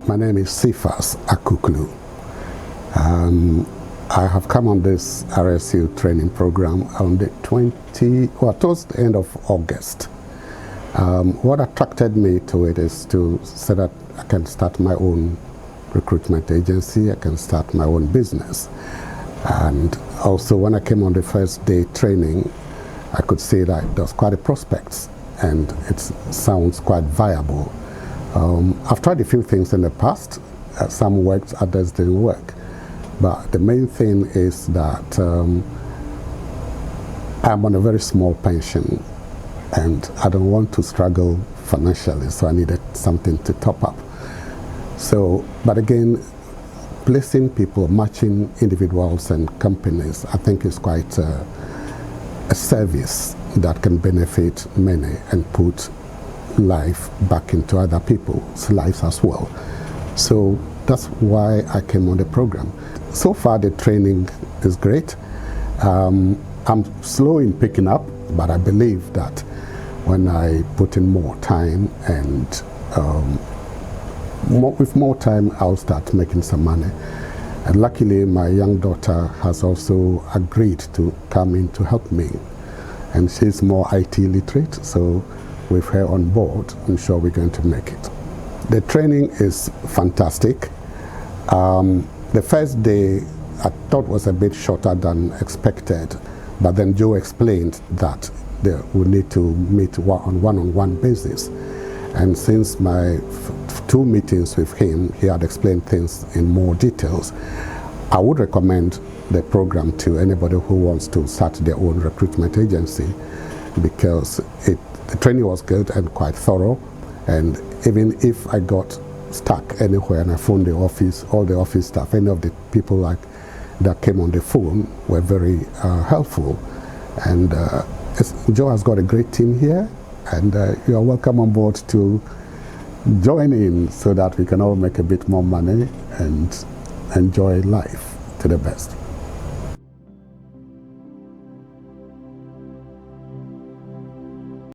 My name is Cephas Akuklu. I have come on this RSU training program on the towards the end of August. What attracted me to it is to say that I can start my own recruitment agency, I can start my own business. And also when I came on the first day training, I could see that there's quite a prospects and it sounds quite viable. I've tried a few things in the past, some worked, others didn't work. But the main thing is that I'm on a very small pension and I don't want to struggle financially, so I needed something to top up. So, but again, placing people, matching individuals and companies, I think is quite a service that can benefit many and put life back into other people's lives as well. So that's why I came on the program. So far the training is great. I'm slow in picking up, but I believe that when I put in more time and with more time I'll start making some money. And luckily my young daughter has also agreed to come in to help me, and she's more IT literate, so with her on board I'm sure we're going to make it. The training is fantastic. The first day I thought was a bit shorter than expected, but then Joe explained that we need to meet on one-on-one basis. And since my two meetings with him, he had explained things in more details. I would recommend the program to anybody who wants to start their own recruitment agency, because the training was good and quite thorough. And even if I got stuck anywhere and I phoned the office, all the office staff, any of the people that came on the phone were very helpful. And Joe has got a great team here, and you are welcome on board to join in so that we can all make a bit more money and enjoy life to the best.